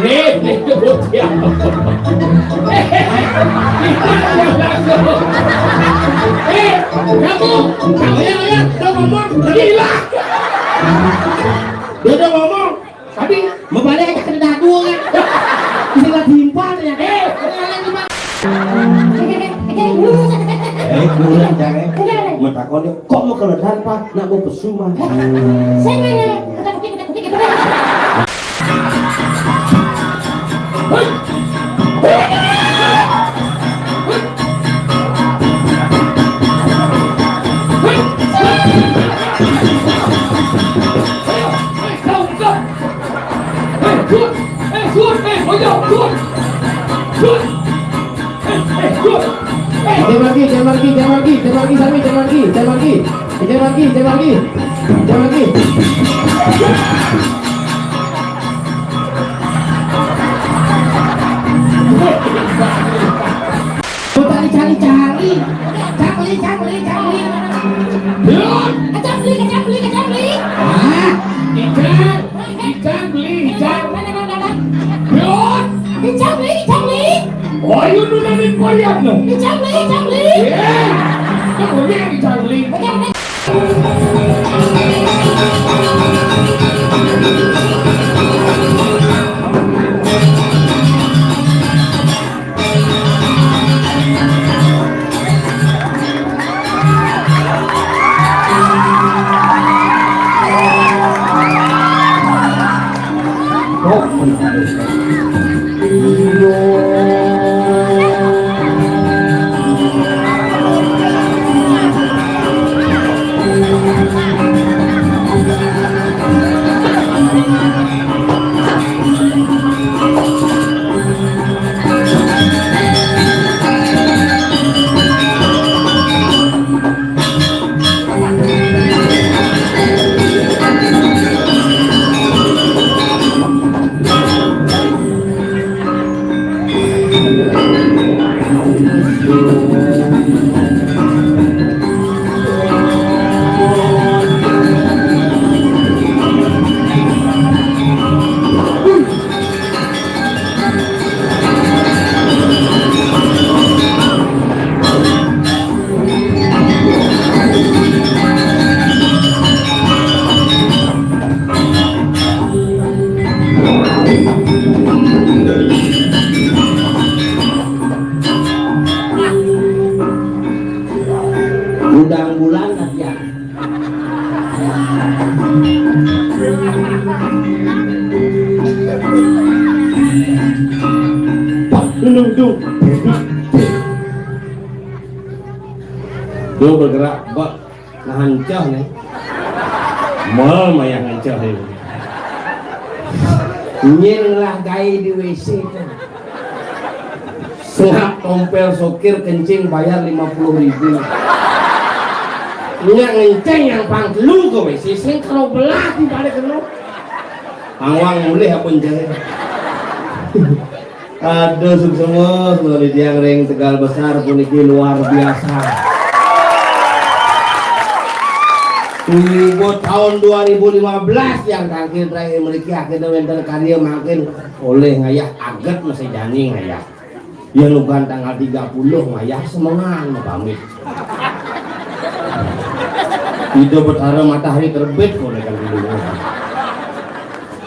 Nih jebut ya. Kamu yang udah ngomong gila. Dia udah ngomong tapi mau balik aja ke dagu kan. Bisa timpan ya. Bulan jangan. Mentakon kok mau keledan Pak? Nak mau pesuma. Saya Oh, you do not need for you. Udang bulan aja. Duduk. Dia bergerak, bak ngancah nih. Mal mayang ngancah ini. Nyelah gaya di WC kan. Sengak tompel sokir kencing bayar 50.000. Nggak ngenceng yang pangkelu ke WC sing kalau belah di balik kelu. Awang mulai apa jare. Aduh semua di tiang ring Tegal Besar puniki luar biasa. Tahun 2015 yang terakhir memiliki akhirnya wenten karya makin oleh ngayah aget masih jani ngayah. Ya lugan tanggal 30 ngayah semangan pamit. Itu betara matahari terbit oleh kan dulu.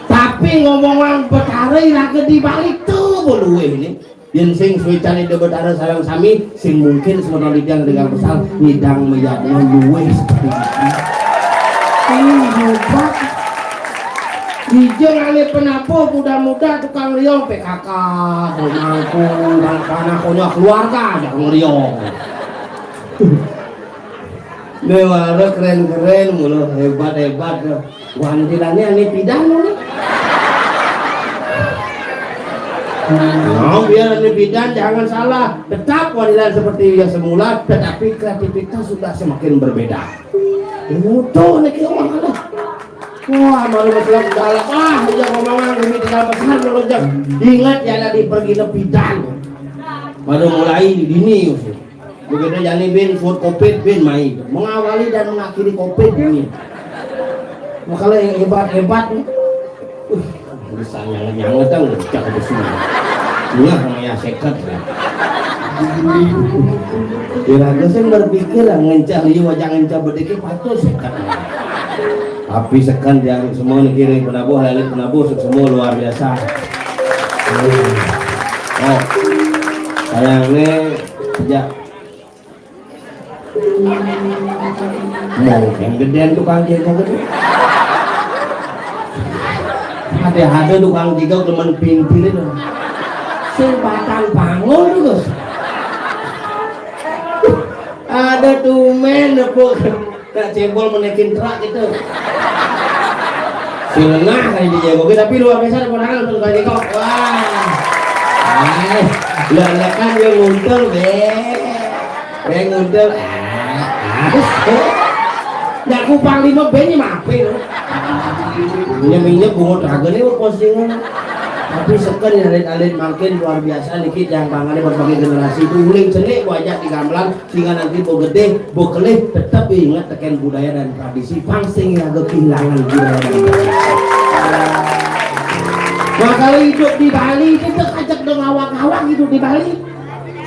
Tapi ngomong betara lagi di balik tuh boluwe ini. Yang sing switchan itu betara sarang sami sing mungkin semono lidang dengan besar hidang meyaknya luwe seperti itu. Ini hebat. Dijeng ale penapo muda-muda tukang riong PKK, mangku, anak punya keluarga jangan riong. Dewara keren-keren mulu hebat-hebat wantilannya ini pidana nih. Nah, biar ini bidan jangan salah, tetap wanita seperti yang semula, tetapi kreativitas sudah semakin berbeda. Mutu nih kita orang ada. Wah, malu betul dalam dia ngomongan demi Tegal Besar melonjak. Ingat ya tadi pergi ke bidan. Baru mulai di dini. Begitu jani bin food covid bin mai mengawali dan mengakhiri covid ini. Makanya yang hebat-hebat bisa nyanget tang cak bersih. Iya namanya seket ya. Kira-kira saya berpikir ngencah liu wajah ngencah berdikit patut seket. Tapi sekan yang semua negeri penabuh lalit penabuh semua luar biasa. Oh, sayangnya sejak mau yang gedean tukang jengkol gede. Ada tukang jengkol teman pintil itu. Batang bangun tuh. Ada tumen nepuk tak cebol menekin truk itu. Silengah kali di jago tapi luar biasa perangan untuk kali kok. Wah. Lelekan yang nguntul nguntul. Nggak kupang 5 ben ini mape loh. Minyak bungut raga nih postingan. Tapi sekarang yang alit-alit makin luar biasa dikit yang bangannya berbagai generasi itu uling celik wajah di gamelan sehingga nanti bo gede bo kelih tetap ingat teken budaya dan tradisi pangsing yang agak kehilangan budaya dan tradisi. Nah kalau hidup di Bali kita ajak dong awak-awak hidup di Bali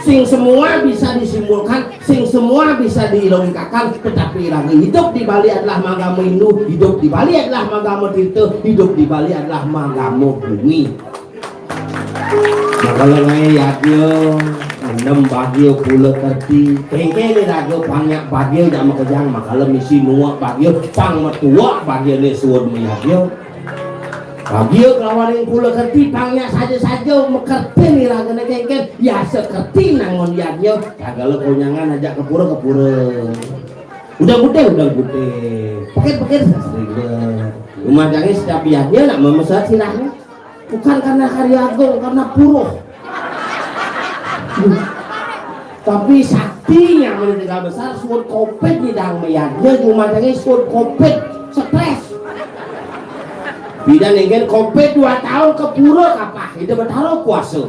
sing semua bisa disimpulkan sing semua bisa dilogikakan tetapi lagi hidup di Bali adalah magamo Hindu hidup di Bali adalah magamo Tirta hidup di Bali adalah magamo bumi. Kalau ngayatnya enam bagio pula terti kengke ni raga banyak bagio dah makajang makala misi nuak bagio pang matua bagio ni suod meyagio bagio kelawan yang pula kerti pangnya saja mekerti ni raga ni kengke ya sekerti nangon yagio kagala konyangan ajak ke pura udah putih paket sasriga rumah jangan setiap yagio nak memesan silahnya bukan karena karya agung karena puruh tapi saktinya meninggal besar suut kopet di dalam meyaknya cuma dengan suut kopet stres bidan ingin kopet 2 tahun ke pura apa itu bertaruh puasa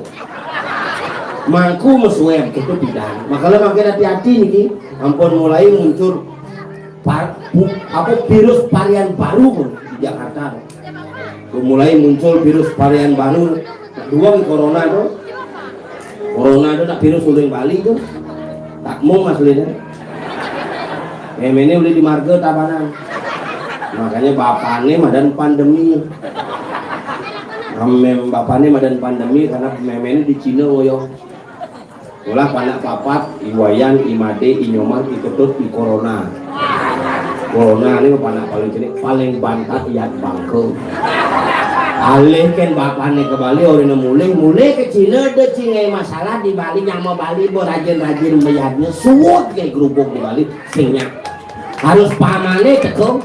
mangku mesuem itu bidan makanya makin hati-hati nih ampun mulai muncul virus varian baru pun di Jakarta mulai muncul virus varian baru dua corona itu tak virus udah Bali itu tak mau aslinya ini udah di marga tabanan makanya bapaknya madan pandemi bapaknya madan pandemi karena ini di Cina woyo ulah panak papat iwayan imade inyoman ikutut di corona ini panak paling bantat iat bangke alih kan bapaknya ke Bali orang mulai ke Cina ada cingai masalah di Bali nyama Bali rajin-rajin meyadnya suut kayak gerubuk di Bali singnya harus pamannya teko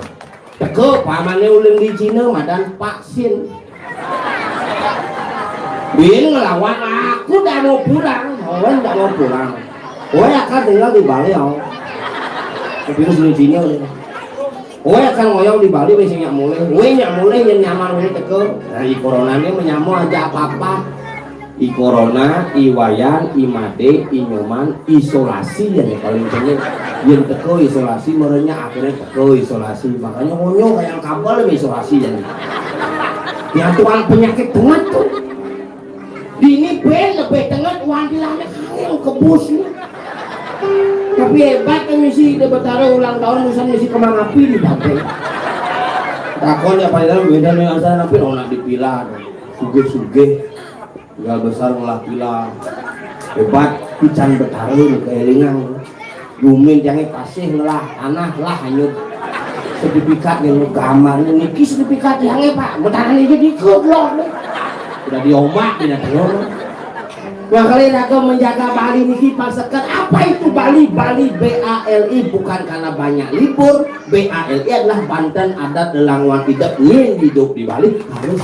pamannya uling di Cina madan vaksin bin ngelawan aku dah mau pulang akan tinggal di Bali virus di Cina akan ngoyong di Bali wis nyak mulai yang nyaman ini teko nah i corona ini menyamu aja apa-apa i corona iwayan imade inyoman isolasi yang paling penting yang teko isolasi merenya akhirnya teko isolasi makanya ngonyong kayak kabel isolasi yang tuan penyakit banget tuh ini lebih tengah uang dilanya kayang kebus nih tapi hebat kan misi dia bertaruh ulang tahun misalnya misi kembang api di bagai takon ya padahal beda nih asal tapi nak dipilah suge tinggal besar ngolah pilah hebat pican bertaruh keelingan dumin jangan kasih lah tanah lah hanyut sertifikat yang gambarnya niki sertifikat yang pak bertahan aja dikut loh udah diomak tidak telur. Nah kalian akan menjaga Bali niki pasekan apa itu Bali BALI bukan karena banyak libur BALI adalah Banten adat lelangwan tidak ingin hidup di Bali harus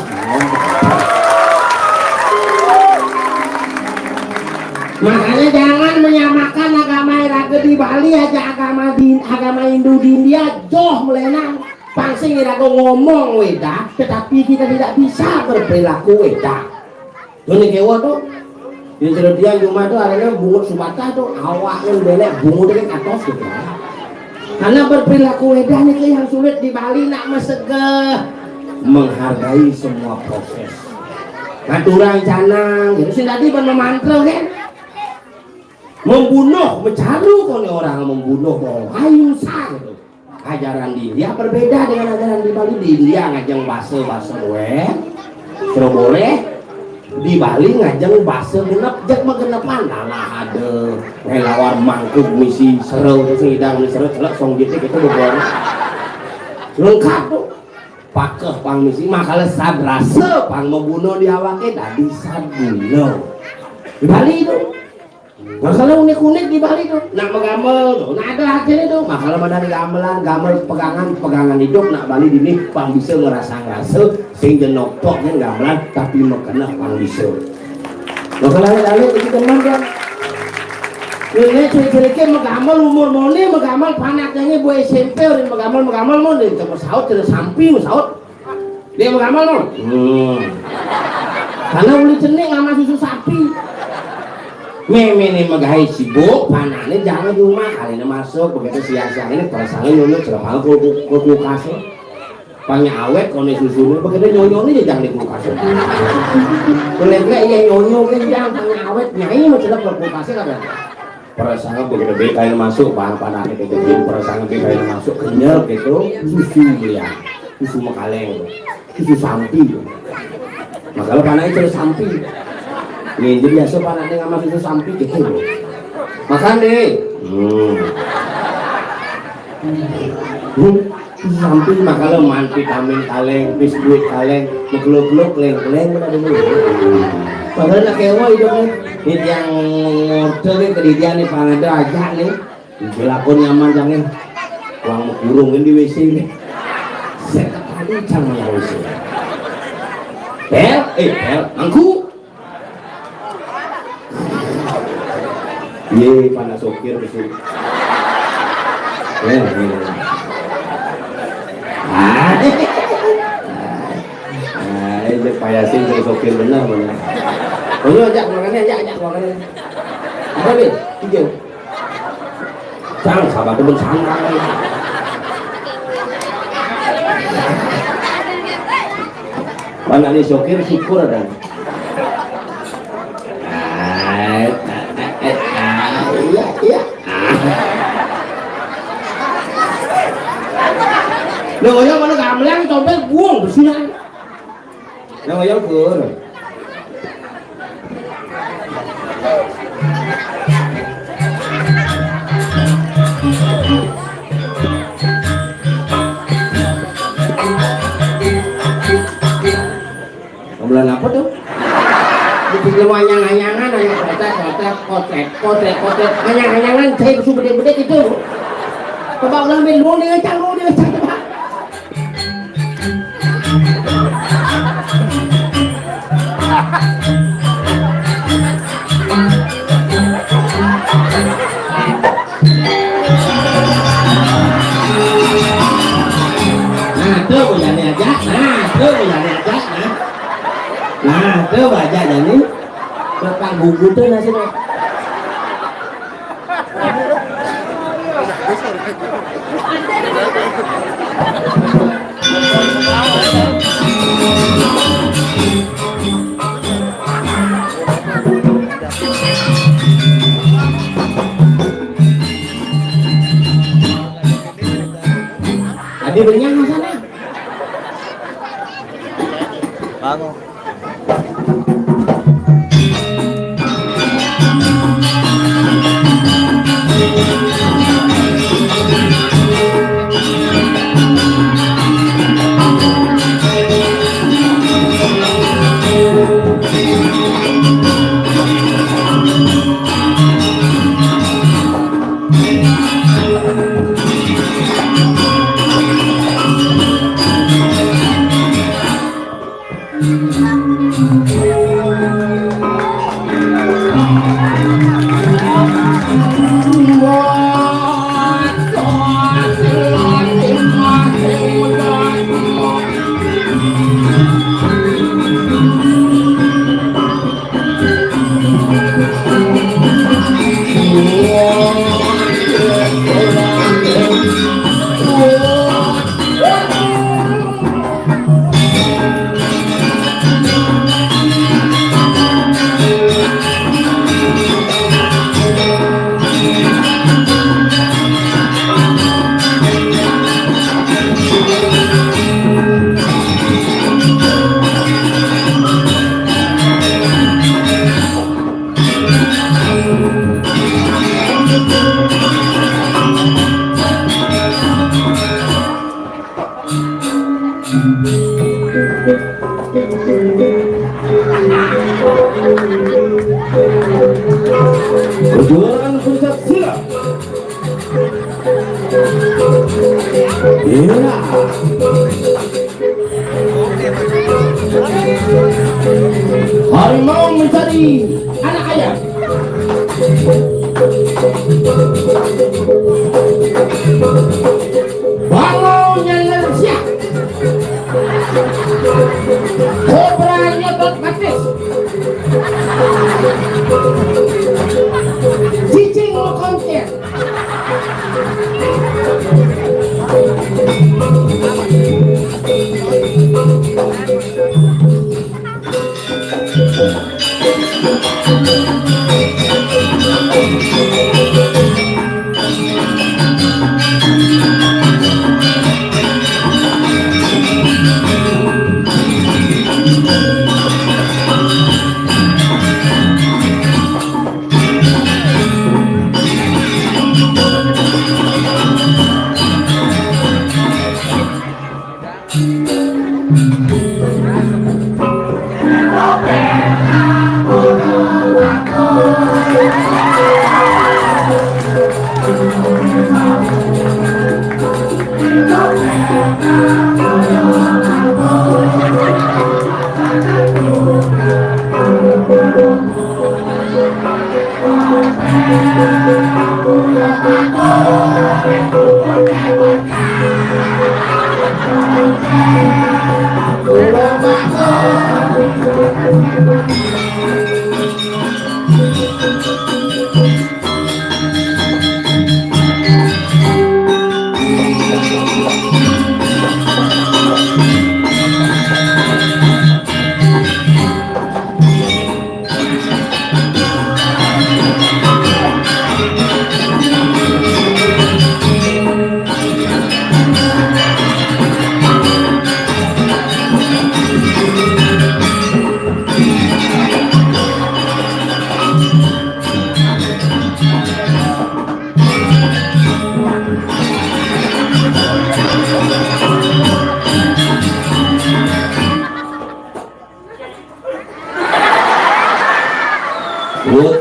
makanya jangan menyamakan agama raga di Bali aja agama Hindu di India jauh melenang pangsing raga ngomong weda tetapi kita tidak bisa berperilaku weda ini kewa tuh Yang cerita dia cuma itu adanya bungut Sumatera tuh awaknya belek bungutnya kan atas gitu. Karena berperilaku edan itu yang sulit di Bali nak mesegeh menghargai semua proses. Ngaturang canang gitu sih tadi memantra kan. Membunuh, mencaru kalau orang membunuh ahimsa gitu. Ajaran di India berbeda dengan ajaran di Bali. Di India ngajeng bahasa terus boleh di Bali ngajeng bahasa genep jak magenepan lah ada ngelawar mangkuk misi seru terus ngidang seru celak song gitu gitu bener lengkap tuh pakeh pang misi makanya sad rasa pang membunuh di awake tadi sad bunuh di Bali itu. Masalah unik-unik di Bali tuh, nak megamel tuh, nak ada hasilnya tuh. Masalah mana di gamelan, gamel pegangan hidup nak Bali ini pang bisa ngerasa sehingga nokpoknya gamelan tapi makena pang bisa. Masalah ada itu teman kan. Ini cerita megamel umur moni megamel panatnya bu SMP udah megamel moni coba saut terus samping saut dia megamel mon. Karena uli cening sama susu sapi. Meme nih megahai sibuk, panahnya jangan di rumah kali ini masuk begitu siang-siang ini perasaannya nyonya cerah ke kulkasnya pangnya awet kalau susunya begitu nyonya jangan di kulkasnya kulitnya iya nyonya kan jangan pangnya awet nyai mau cerah ke kulkasnya kan perasaannya begitu kayak masuk panahnya kayak gitu perasaannya kayak masuk kenyal gitu susu ya susu mekaleng susu sampi makanya panahnya cerah sampi nih jadi biasa panaknya sama susu sampi gitu makan deh susu sampi makanya man vitamin kaleng biskuit kaleng ngegluk-gluk leng-leng ada dulu padahal nak kewa hidupnya ini yang ngorder nih kedidian nih pangada aja nih dilakon nyaman jangan uang kurungin di WC nih saya tadi jangan yang WC Bel, angku ye panas sokir besok ini payasin dari sokir benar benar ajak makannya apa nih hijau jangan sahabat temen santai mana nih sokir syukur ada iya. Nah, ngoyo mana gamelan coba buang bersinan. Nah, ngoyo gur. Gamelan apa tuh? Dipikir wanyang-wanyangan aja kotek wanyang-wanyangan saya susu bede-bede gitu coba ulang lu dia coba nah tuh baca jadi lepas buku tuh nasi nih Adi benyang sana bangun Iya. Harimau mencari anak ayam. Bangun yang siap. Kobra nyotot matis. Cicing mau konten.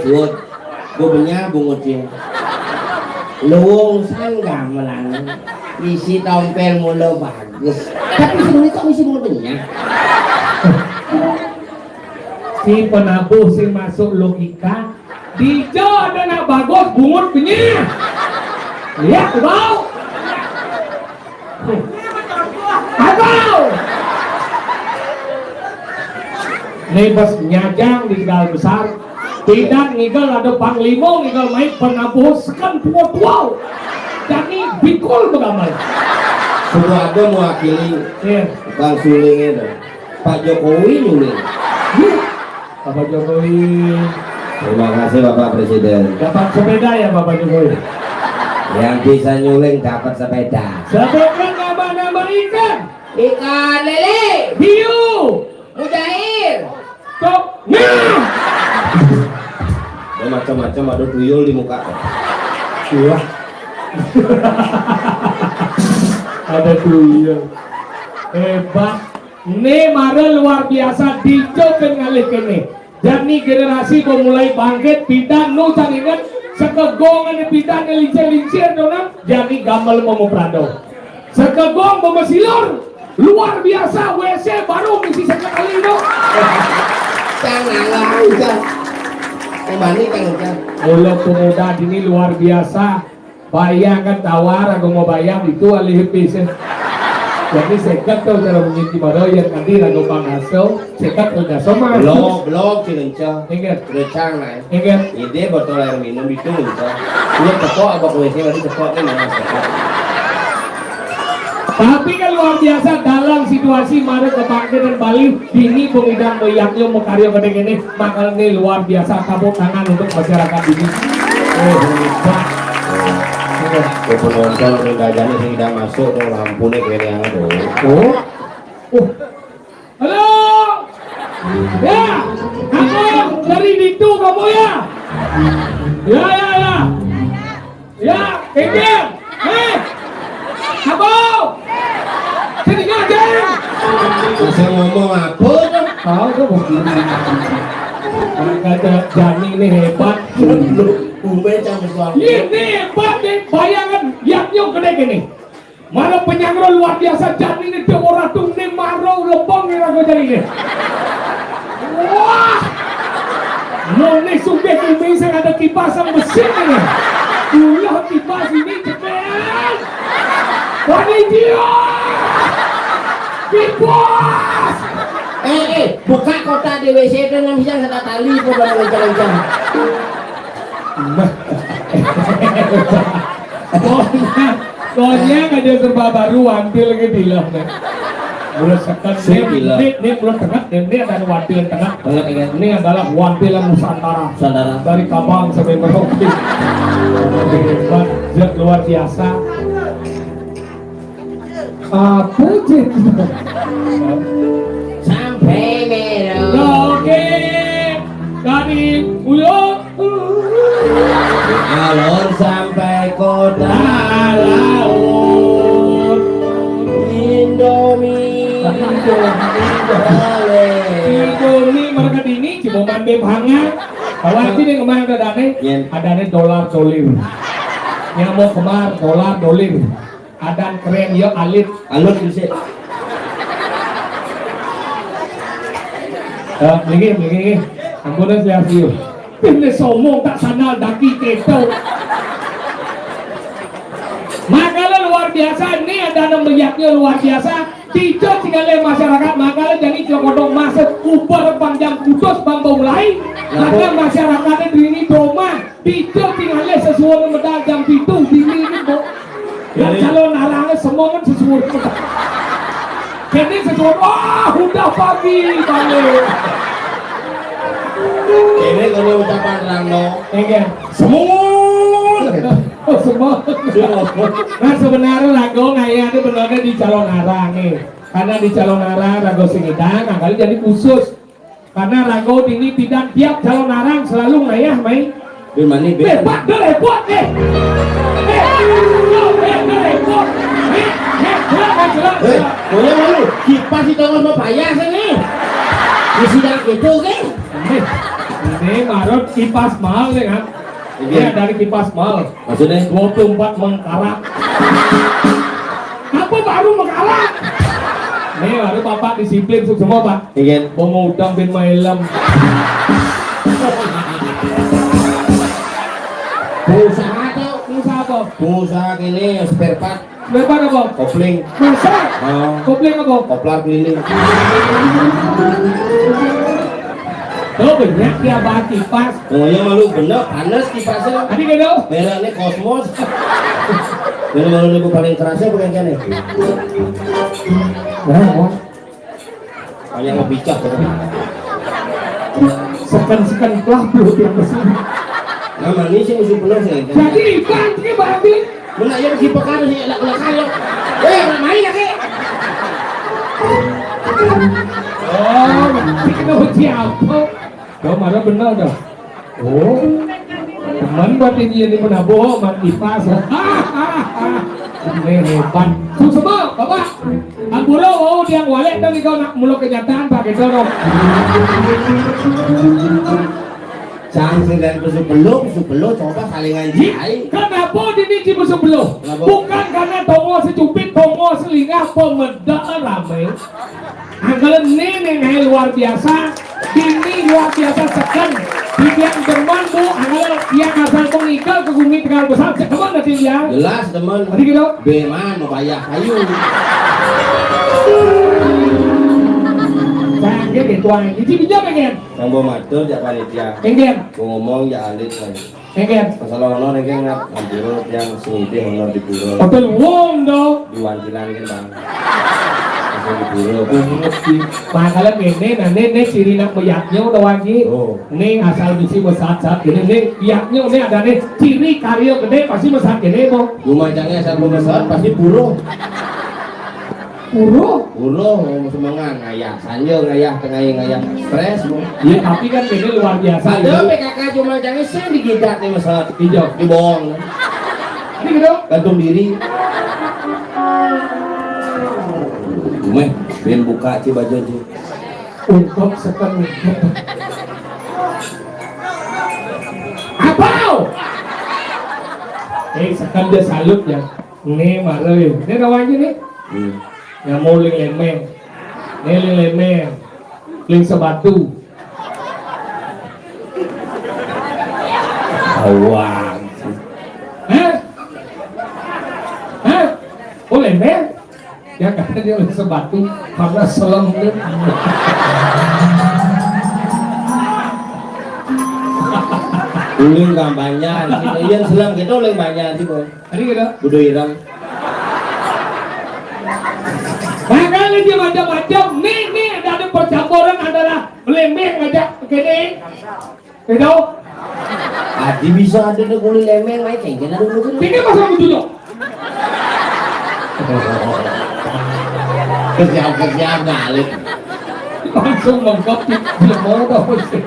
Wud, gue punya bungutnya. Luwung sanggah melang, isi tompel mulu bagus. Tapi sebenarnya kok isi mulutnya? Si penabuh sing masuk logika, dijo dana bagus bungut punya. Lihat tuh bau. Abau. Nebas nyajang di gal besar. Tidak ngigal ada panglimo ngigal main penabuh sekan tua-tua. Jadi bikul begamai. Semua ada mewakili Bang Suling itu. Pak Jokowi nyuling. Bapak Jokowi. Terima kasih Bapak Presiden. Dapat sepeda ya Bapak Jokowi. Yang bisa nyuling dapat sepeda. Sepeda nama-nama ikan. Ikan lele, Hiu. mujair. Tok. Nah. Ya, macam-macam ada tuyul di muka. Wah. Ada tuyul. Hebat. Ini mara luar biasa dijo kengalih kene. Jadi generasi mulai bangkit tidak nu caringan sekegongan tidak ngelincir-lincir dona jadi gamal mau prado. Sekegong memesilor luar biasa WC baru misi sekali no. Jangan aja. Kembali kan aja. Oleh pemuda ini luar biasa. Bayangkan tawar aku mau bayang itu alih pisen. Jadi sekat tuh cara menyinti maroyan nanti ragu pangaso sekat udah sama. Blog cilenca. Ingat. Recang lah. Ingat. Ide botol air minum itu enca. Ini teko abang WC nanti teko ini mana sekat. Tapi kan luar biasa dalam situasi mana kebangkitan Bali ini pengidang meyaknya mau karya pada ini makanya ini luar biasa tepuk tangan untuk masyarakat ini. Hebat. Ke penonton penggajahnya yang tidak masuk tuh lampunya kayak yang itu. Halo. Ya, aku dari itu kamu ya. Ya. Ya, Kevin. Kamu. Sini aja. Saya ngomong apa? Tahu tuh mungkin. Kata Jani ini hebat. Umbe jangan suami. Ini hebat nih, bayangan yang gede gini. Mana penyangro luar biasa jadi ini dewa ratu ini maro lebong yang aku jadi ini. Wah, ini sumpah kumi saya ada kipasan mesin ini. Ulah kipas ini cepet. Panitia, kipas. Buka kota di WC kan bisa kata tali pun jalan-jalan. Soalnya ada serba baru wantil lagi bilang nih. Bulan sekan ini bulan tengah ini ada wantil tengah. Ini adalah wantil Nusantara. Dari Kabang sampai Merauke. Hebat, luar biasa. Apa sih? Sampai Merauke. Oke, dari Pulau. Alor sampai kota laut. Indomie mereka ini cuma mandi hangat. Kalau nanti nih kemarin ada nih dolar dolir. Yang mau kemar dolar dolir. Ada keren ya alit bisa. Lagi. Ambunan saya siu. Pilih somong tak sanal daki keto. Makanya luar biasa ini ada melihatnya luar biasa. Tidak tinggalnya masyarakat makanya jadi kodok masuk ubar panjang putus bang mulai. Maka masyarakatnya di ini doma. Tidak tinggalnya sesuatu medal jam itu di ini kok. Dan calon arahnya semua kan sesuatu. Jadi sesuatu. Udah pagi balik. Ini kalau ucapan Rangno, semua. Semua. Nah sebenarnya Rago ngaya ini benernya di calon arah nih. Karena di calon arah Rago Singidang, kali jadi khusus. Karena Rago ini tidak tiap calon arah selalu ngayah main. Gimana? Hebat, repot deh. Repot. Boleh malu. Kipas itu mau bayar sini. Di sidang itu kan? Ini marot kipas mahal nih kan? Ini dari kipas mahal. Maksudnya 24 mengkarat. Apa baru mengkarat? Nih baru bapak disiplin semua pak. Ingin. Mau udang bin malam. Pengusaha atau? Pengusaha apa? Pengusaha ini spare part. Spare part apa? Kopling. Masa? Oh. Kopling apa? Koplar keliling. Tuh banyak dia bahan kipas. Oh iya malu bener, panas kipasnya. Tadi gitu? Merahnya Cosmos. Ini malu niku paling kerasnya bukan kan nih? Berapa? Banyak ngebicak. Sekan kelah belum yang bersih. Nama ini sih musuh penuh sih. Jadi ikan ini berarti. Mana yang si pekar sih nak kalau. Main ya kek. Oh, kita uji apa? Kau marah benar dah. Oh, teman buat ini mana bohong, man kipas. Ini hebat. Semua, bapak. Ambulo, oh dia walek tadi kau nak mulai kenyataan pakai dorong. Sanksi dan musuh peluh coba saling anjay. Kenapa diniji musuh peluh? Bukan karena tongo secupit, tongo selingah pemedak ramai. Anggalan ini luar biasa. Ini luar biasa sekan. Bibian teman bu, anggalan yang asal pengikal ke bumi Tegal besar. Teman nanti dia. Jelas teman. Tadi gitu. Beman mau bayar kayu. Canggih gitu aja. Ini bija pengen. Sambo matur ya panitia. Pengen. Ngomong ya alit lagi. Pengen. Masalah honor ini nggak ambil yang sengiti honor di pura. Hotel Wong dong. Diwantilan kan bang. Langsung di pura. Makanya ini ciri nak meyaknya udah lagi. Ini asal bisi besar-besar gini nih. Yaknya ini ada nih ciri karya gede pasti besar gini bu. Lumajangnya asal besar pasti buruh. Buruh Semangat ngayah sanjung ngayah ngayah stres bu. Iya tapi kan ini luar biasa. Ada PKK cuma jangan sih digidat nih masalah hijau dibohong. ini gitu Gantung diri. Meh, ben buka ci baju ci. untuk sekan apa? Sekan dia salut ya. Nih marel, ini kawan aja nih. Yang mau ling lemeng, nih ling lemeng, ling sebatu. Awang. Hah? Hah? Oh lemeng? Ya karena dia ling sebatu, karena selam dia. Uling gambanyan, iyan selang kita uling banyak sih boy. Tadi kita. Budo irang. Makanya dia macam-macam. Nih ada percampuran adalah lemeng aja gini. Gitu. Adi bisa ada nih kulit lemeng, main cengkeh ada dulu. Ini masa begitu. Kesiap balik. Langsung mengkopi belum tahu sih.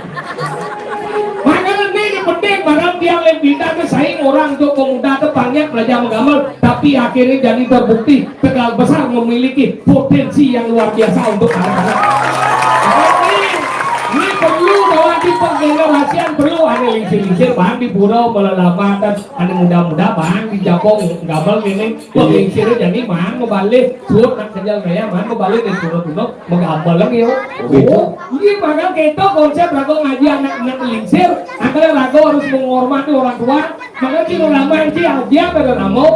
Makanya ini penting bahkan dia lebih dari saing orang untuk pemuda itu banyak belajar menggambar, tapi akhirnya jadi terbukti Tegal Besar memiliki potensi yang luar biasa untuk anak-anak. Ini perlu bahwa di penggenerasian perlu ada lingsir-lingsir bang di pura melalama dan ada muda-muda bang di Japong gambar ini penglingsirnya jadi bang membalik suut nak kerja kayak bang membalik di pura-pura menggambar lagi ya. Oh, ini makanya kita konsep rago ngaji anak-anak lingsir akhirnya rago harus menghormati orang tua. Makanya si lama yang si aja beramo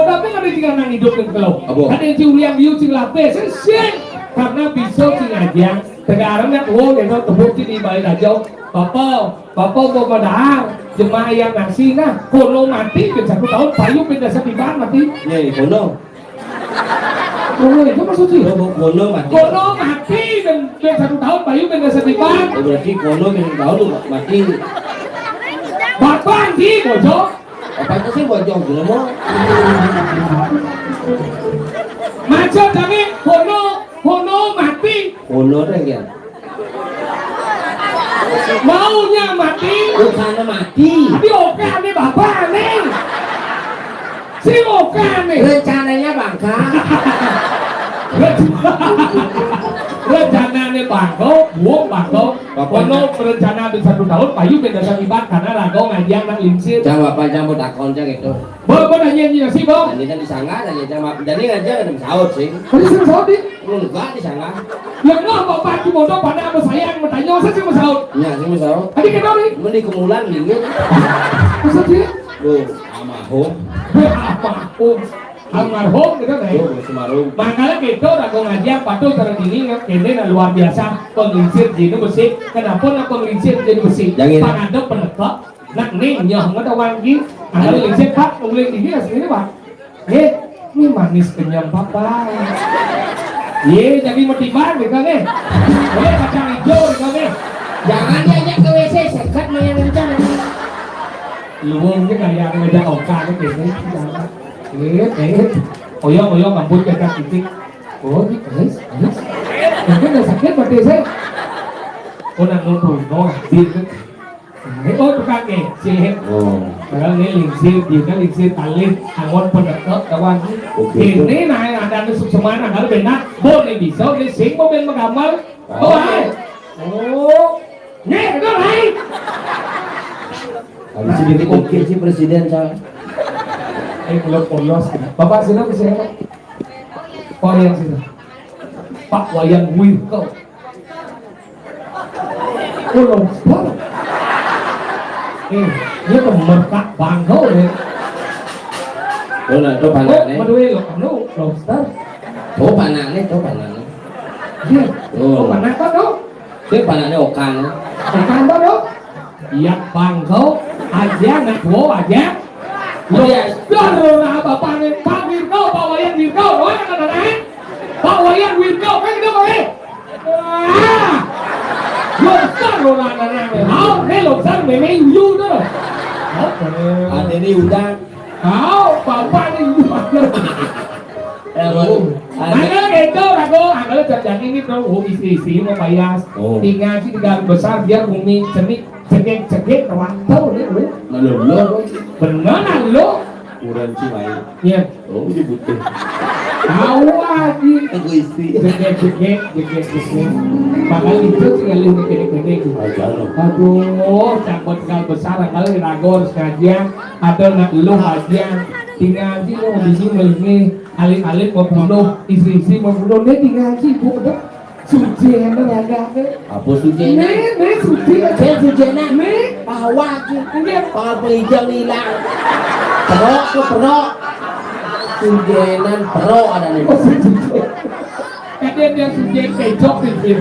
tapi nggak ada tinggal nang hidup yang kalau ada yang si uliang biu si lapis karena bisa si ngajang sekarang nak lo yang tebuk di balik aja Bapak mau padahal jemaah yang nasi nah kono mati ke 1 tahun payu pindah sepiban mati Nih kono. kono itu maksud sih Kono mati. kono mati dan 1 tahun payu pindah sepiban Berarti kono yang tahu tuh mati. bapak di bojo Apa itu sih bojong gila mau? macam kami kono mati Kono deh ya. maunya mati Bukannya mati. tapi oke nih bapak nih si oke nih Rencananya bangka. rencananya bangko buang bangko kono berencana di 1 tahun payu beda sakibat karena rago ngaji anak lingsir Jangan bapak jangan mau takon jangan gitu. Bapak nanya sih bang Ini kan disangka aja jangan jadi aja ada saut sih. tadi saya saud di Enggak disangka. yang nggak bapak di bodoh pada apa sayang bertanya saya sih mau saud Iya sih mau saut. tadi kita nih Mending kemulan dingin. masa dia Tuh, amahum. almarhum gitu nih Tuh, semarum. makanya kita rago ngaji patuh terdiri kene luar biasa penglingsir jadi besi kenapa nak penglingsir jadi besi Jangan. pangadep penekak nak ning nyoh nggak tahu lagi ada lingsir pak nguling tinggi aslinya pak ini manis kenyang papa jadi metiban gitu nih kacang hijau gitu nih Jangan diajak ke WC, sekat main rencana. luwungnya kayak ngajak oka gitu jangan oyong rambut kayak titik oh ini guys mungkin udah sakit berarti saya nak numpul gitu oh tukang sih Oh. padahal ini lingsir juga lingsir tali angon pendekat kawan ini nah ada nusuk semana kalau benar boleh bisa ini sing mobil menggambar oh nih itu lain Habis itu diukir si presiden saya. belum polos bapak sini ke siapa Pak yang sini Pak Wayan Wirko lompat dia kemerkak bangau ya Oh, nah, itu panaknya. Madui lobster Oh, panaknya, itu panaknya. iya Oh. mana kok dong Itu panaknya okan. bukan dong iya bangau aja nak aja Lobster bapak nih Pak Wirko Pak Wayan Wirko Pak Wayan Wirko kan kita boleh lobster orang lobster memang you tuh Ada ini udang. bapak nih Makanya gitu rago, kalau terjadi ini bro, istri mau bayar, tinggal sih tinggal besar biar bumi cekik terwantau nih lu, Lalu beneran lu, kurang sih main. ya, Oh, ini butuh. tahu aja, Aku istri. cekik, makanya itu tinggal lu gede gitu. Ajar. Aduh, cabut tinggal besar, kalau rago harus ngajian, ada nak lu ngajian, tinggal ngaji mau bini melini alit-alit mau bunuh istri-istri mau bunuh dia tinggal ngaji bu betul suci yang agak Apa suci? suci Saya sujana bawa kalau penghijau hilang perok sujenan perok ada nih kadang dia suci kecok di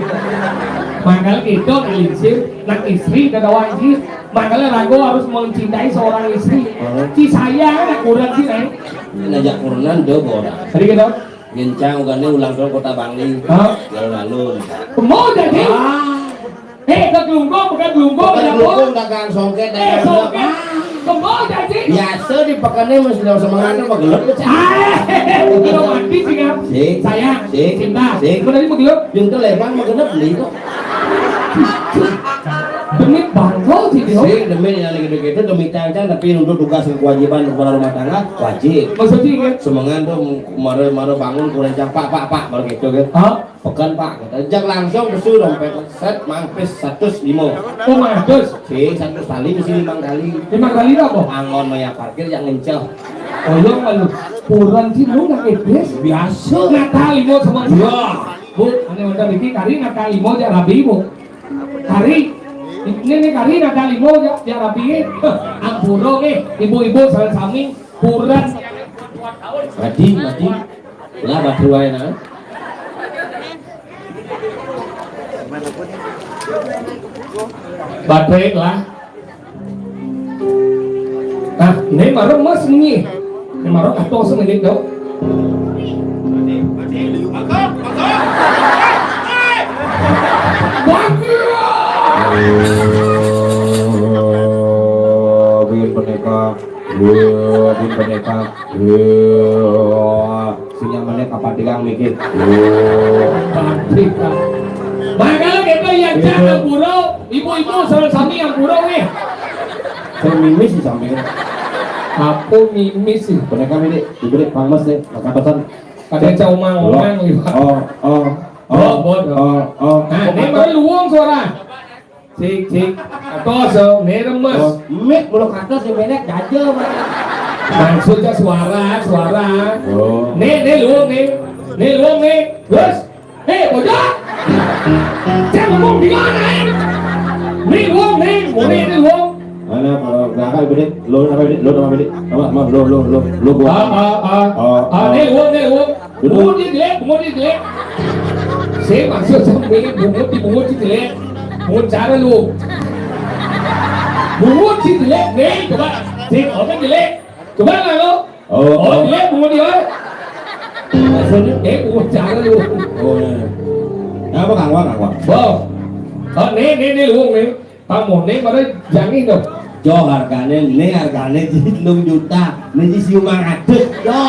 makanya itu elinsir nak istri dan wajib makanya ragu harus mencintai seorang istri si sayang nak kurang sih nih Ngajak kurunan do boda. tadi gitu Gencang ugane ulang tahun Kota Bangli. Hah? Lalu. mau jadi ke gelunggung bukan gelunggung Dukung dagang songket dagang songket mau jadi biasa di pekannya masih dalam semangat apa gelap kalau mati sih kan Sik. sayang Sik. cinta Sik. benar ini begitu Yung tuh lebang magenap beli kok. demi bangga sih dia Sih demi yang gitu-gitu demi cancang tapi untuk tugas dan kewajiban kepala rumah tangga wajib. maksudnya kan Semangat tuh mare bangun kurang pak baru gitu kan. hah Pekan pak, ajak langsung kesu dompet set mangpis 105. oh matus Sih 100 kali mesti 5 kali. 5 kali apa Angon maya parkir yang ngencel. oh iya malu kurang sih lu nggak iblis Biasa. Natali mo sama dia bu ane udah bikin kari Natali mo dia rabi bu kari ini kari Natali mo dia rabi ampuro ibu-ibu salah sami kurang Mati. Lah batu wae nah. baterai lah nah ini marah mas ini marah atau semenit dong Bin peneka sinyal meneh kapan digang mikir makanya kita yang jangan burau ibu-ibu salah sami yang burau nih saya mimis di samping apa mimis sih peneka ini diberi pangmas deh makatan kadang cau mang-mang gitu nah ini baru luang suara cik atau so ini remes mik bulu kata si benek jajah maksudnya suara oh nih luang nih terus bocah saya ngomong di mana nih luang ini luang mana berangkat beri lo apa beri lo gua nih luang bungut di jelek saya maksud sampai bungut di jelek bungut cara lu bungut di jelek nih coba sih orang jelek coba lah lo jelek bungut dia maksudnya bungut cara lu oh apa kangwa wow nih luang nih kamu nih pada jangan dong jo harganya 6 juta ini siu 500 jo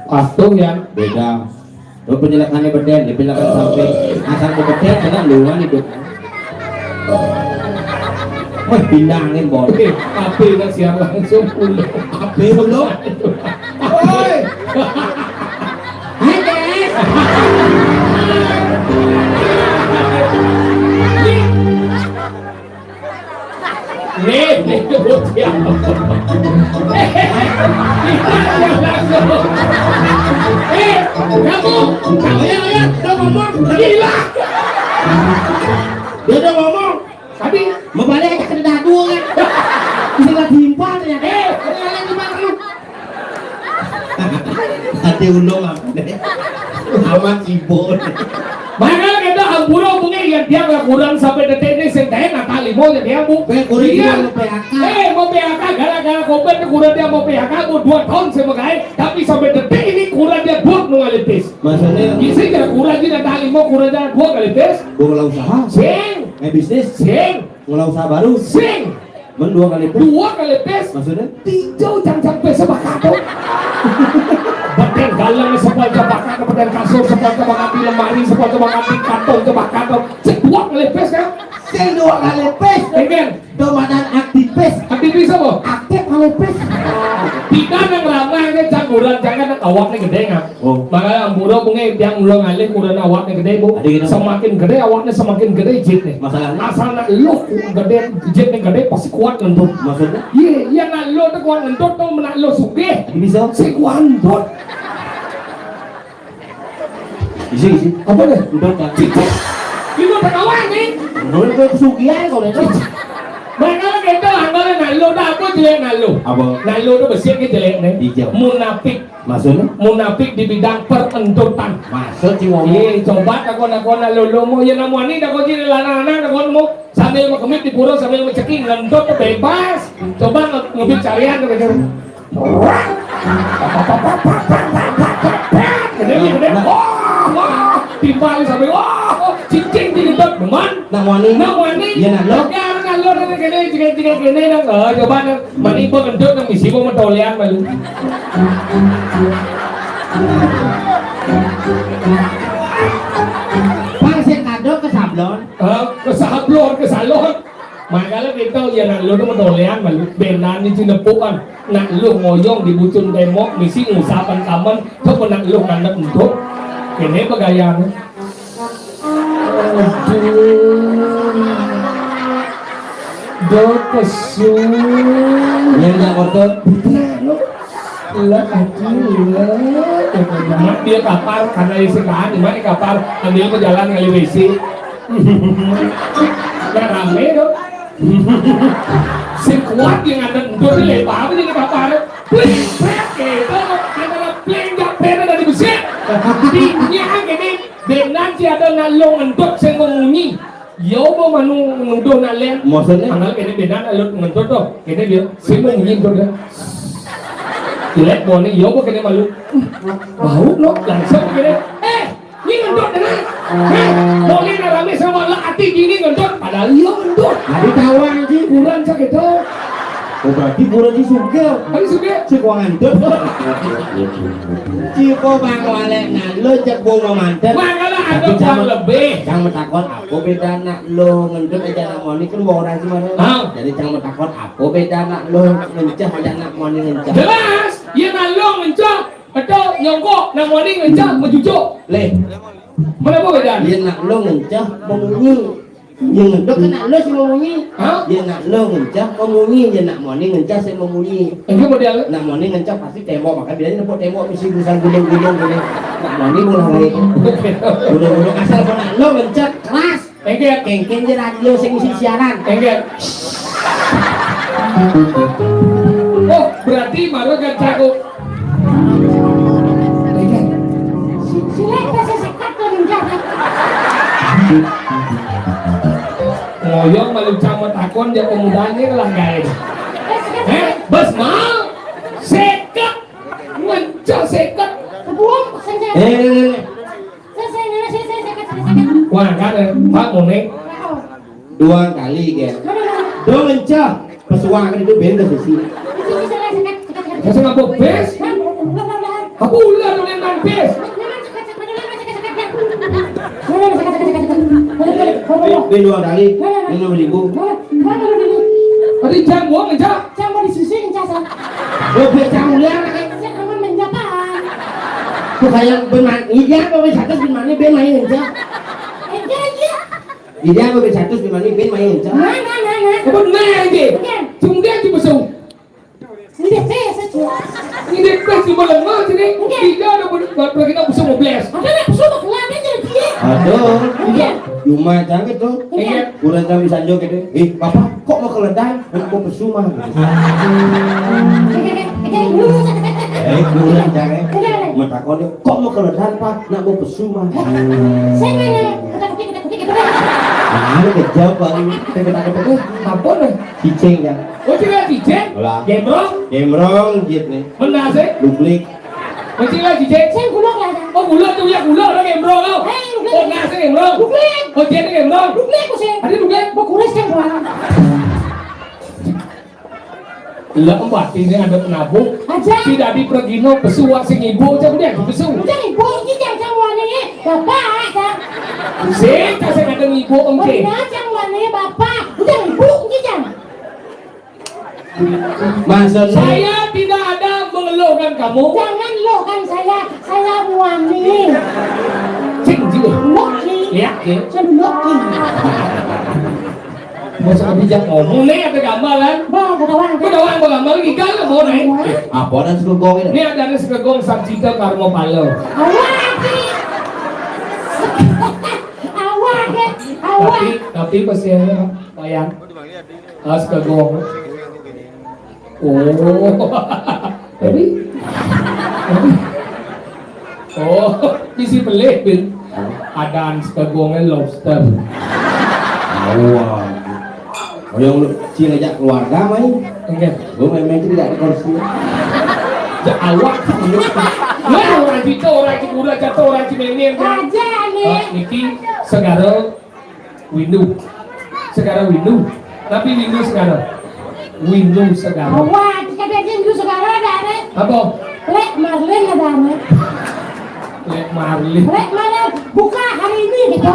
patung yang beda lo penjelasannya beden dipindahkan sampai asal ke beden kena luan itu wah pindangin bol tapi udah siap langsung pulang api belum woi nih bocah kamu yang udah ngomong gila dia udah ngomong tadi mau balik aja ke dadu kan bisa nggak timpa ternyata kalian gimana lu hati ulung apa deh amat ibu mana kita ampura punya yang dia nggak kurang sampai detik ini senteng Natali mau jadi abu kurang dia mau PHK mau PHK gara-gara COVID kurang dia mau PHK mau 2 tahun sebagai tapi sampai detik ini kurang dia 2 kali tes maksudnya isi kira kurang dia Natali mau kurang dia 2 kali tes gua ngelau usaha sing bisnis ngelau usaha baru sing 2 kali 2 kali tes maksudnya tinjau jangan sampai sebakato Badan galang sepal jebakan badan kasur sepal jebakan di lemari sepal jebakan di kantong jebakan cek 2 kali tes kan sing 2 kali pes pengen domadan aktivis aktivis apa? aktif kali pes Tidak yang ramah ini jangan awaknya gede nggak? Oh. Makanya amburo punya yang ulang alih kurang awaknya gede bu. Adik, kenapa? Semakin gede awaknya semakin gede jit nih. Masalahnya? Asalnya lo gede jitnya gede pasti kuat ngentut. Maksudnya? Iya nak lo tuh kuat ngentut tuh menak lo suge. Bisa? Si kuat ngentut. Isi. Apa deh? Udah kan? Itu terkawan nih. Menurut gue kesugihan kalau itu. Makanya kita anggaran nak lo dah apa jelek nak lo. Apa? Nak lo tuh bersih ke jelek nih. Hijau. Munafik. Maksudnya? Munafik di bidang perentutan. Maksud sih ngomong. Coba takon lo mau ya namu ani takon jadi lana-lana takon mau sambil kemit di pura sambil menceking ngentut tuh bebas. Coba ngebit carian tuh gitu. Gede. Wah, timbal sampai wah, cincin di ngentut teman. Nak wani? Iya nak lo. Lo nanti gini dong. Coba nih mani pun ngentut nang misi pun mentolean malu. Bang saya kado ke sablon. Ke salon. Makanya kita ya nak lu tuh mentolean malu. Benan ni cinepukan. Nak lu ngoyong di bucun demo misi ngusapan kaman. Coba nak lu nganep untuk. Ini pegayaan. Do kesu. Yang nak kotor? Lah mak dia kapal karena isi kan, mak kapal ambil ke jalan kali WC. Nah rame dong. Si kuat yang ada untuk lebar ini kapal. Pleng, itu antara pleng gak pernah dari besi. Dia gini, dengan si ada nalong untuk saya mengunyi. Yo mau manu nuduh nalen. Maksudnya? Anggal kini beda nalong untuk tuh, kini dia saya mengunyi tuh dia. Jelek boni, yo kok kene malu. Bau no, langsung kene. Ini ngentut tenang. Boni rame sama lah ati gini ngentut. Padahal yo ngentut. Ada kawan sih. Kurang sakit tuh. Oh berarti pura di suka. Tapi suka. Si kuangan tuh. Cipo bang walek nak lo cek bunga mantel. Makanya ada uang lebih. Jangan takut apa beda nak lo ngentut aja nak moni kan bawa orang sih mana. Jadi jangan takut apa beda nak lo ngencah aja nak moni ngencah. Jelas. Ia nalong ngencah. Atau nyongkok nak moni ngencah menjujuk. Leh. Mana apa beda? Dia nak lo ngencah mengunyi. Yang ngentut kan nak lo si mengunyi. Dia nak lo ngencah mengunyi. Dia nak moni ngencah si mengunyi. Ini model. Nak moni ngencah pasti tembok. Maka bilangnya nebuk tembok mesti busan gunung-gunung gini. Nak moni mulai lagi. Gunung-gunung asal pun nak lo ngencah keras. Engket. Kengken je radio sing isi siaran. Engket. Oh berarti baru kan cakup. Silek saya sekat tuh menjaga. Ngoyong malu camat takon dia pemudanya lah guys. Bos mau sekat mencok sekat Kebuang saya. Saya sekat. wah kan Pak Monek Dua kali kan. Dua mencah. Pesuang kan itu beda sih. saya ngapa bes aku ulah dong yang bes Ini dua kali. Ini 5.000. tadi jam gua ngejak Lo biasa mulia kan. Tuh kayak benar. Iya apa bisa terus gimana ben main aja. Iya apa bisa terus gimana ben main aja. apa benar aja cuma dia cuma besung ini bes di malam mau sini tidak ada buat kita besung mau bes Aduh. Cuma jangan tuh. Kurang jam bisa jauh gitu. Bapak kok mau keledai? Mau pesuma. Kurang jangan. Mentakon kok mau keledai Pak? Nak mau pesuma. Nah, kejauh bang. Kita apa nih cicing kan. oh cila cicek Olah. gembrong Gemrong jit nih. benar sih Duplik. oh cila cicek oh gula tuh ya gula orang gembrong oh oh nasi gembrong oh dia ni gembrong ada dugek lah empat ini ada penabung tidak di pergino pesuak sing ibu aja dia pesu sih kasih ada ibu engke Maksudnya saya tidak ada mengeluhkan kamu kan saya wangi. Cing juga. Walking. Lihat ya. Saya walking. Masa bijak ngomong nih ada gambaran. Bang, kedawang. Kedawang gambar lagi kan mau nih. Apa dan segogong ini? Ini ada segegong Sarjito Karmo Palo. Tapi pasti ada bayang. Segegong. Oh. Tapi. Oh, isi pelik bin. Ada segegongnya lobster. Wah. Oh yang cing aja keluarga main. Enggak. Gue main-main tidak di kursi. Ya awak. Lah orang itu orang udah jatuh orang Cimenir. Aja nih. Niki segara windu. Segara windu. Tapi windu segara. Windu segara. Awak, kita minggu sekarang ada nih. Apa? Lek Marlin ada nih. Lek Marlin. Lek mana buka hari ini gitu.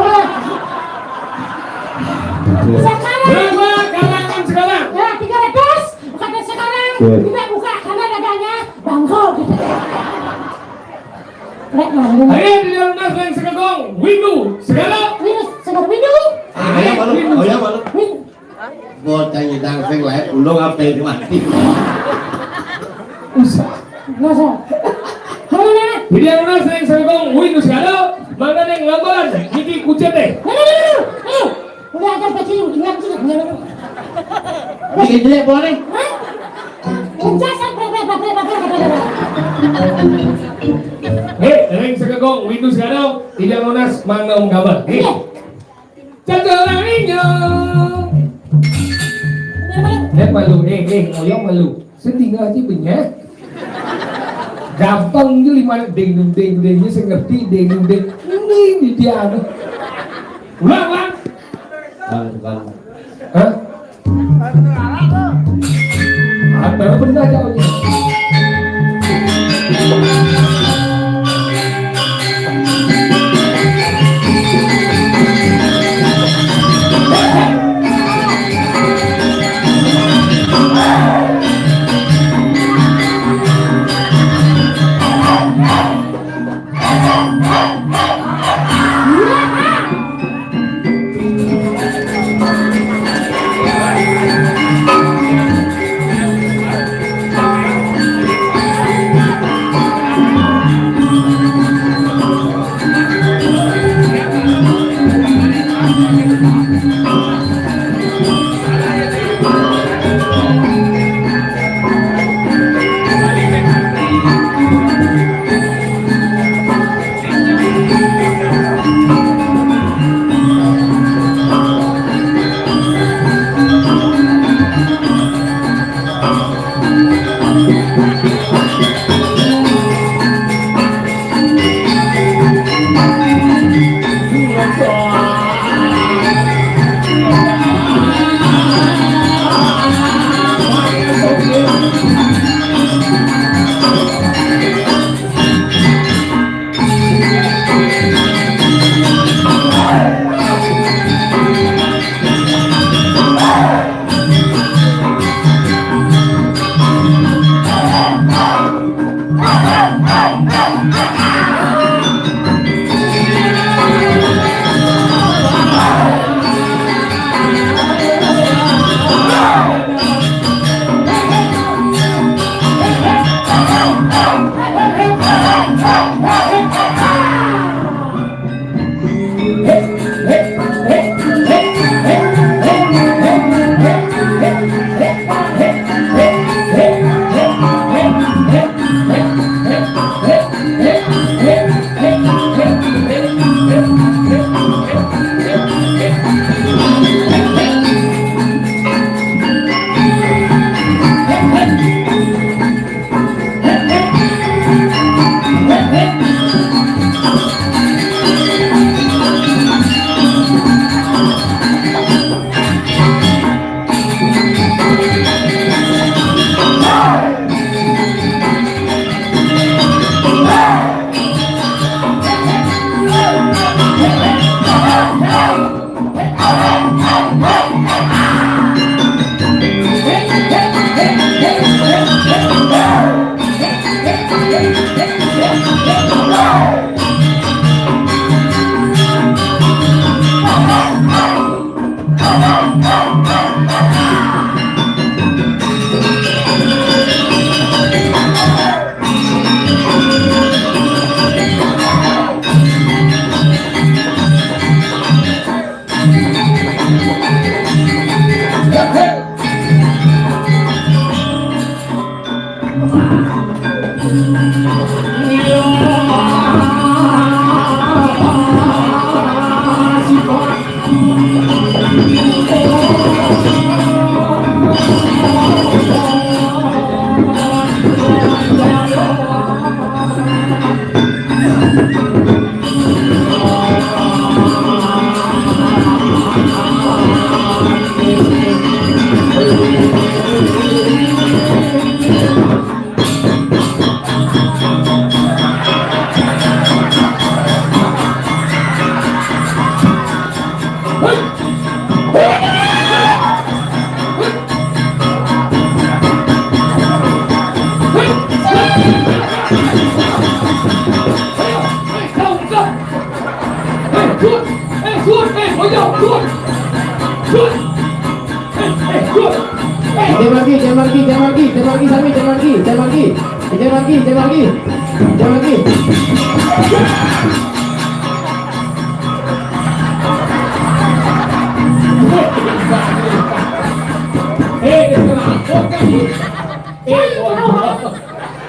Sekarang. Berapa kalangan sekarang? Ya 300. Kata sekarang tidak buka karena dagangnya bangkrut gitu. Lek Marlin. Ayo di dalam nasi segegong windu segara. Windu, sekarang windu. Ayah malu, ayah malu. Windu. Bocah nyedang sing lain ulung apa yang mati. Usah. Masa. Mana? Di dalam nasi segegong windu segara. Mana yang lambaran? Niki kucet deh. Udah ada pacing, ingat sih. Bikin jelek boleh. Pencasan Ring segegong windu segara. Di dalam nasi mana gambar? Cacaraninya. Malu, ngoyong malu. Setinggal aja banyak. Gampang je lima deng dengnya saya ngerti deng. Ini dia anu. Ulang. Kan. Hah? Apa benar jauhnya? Hey!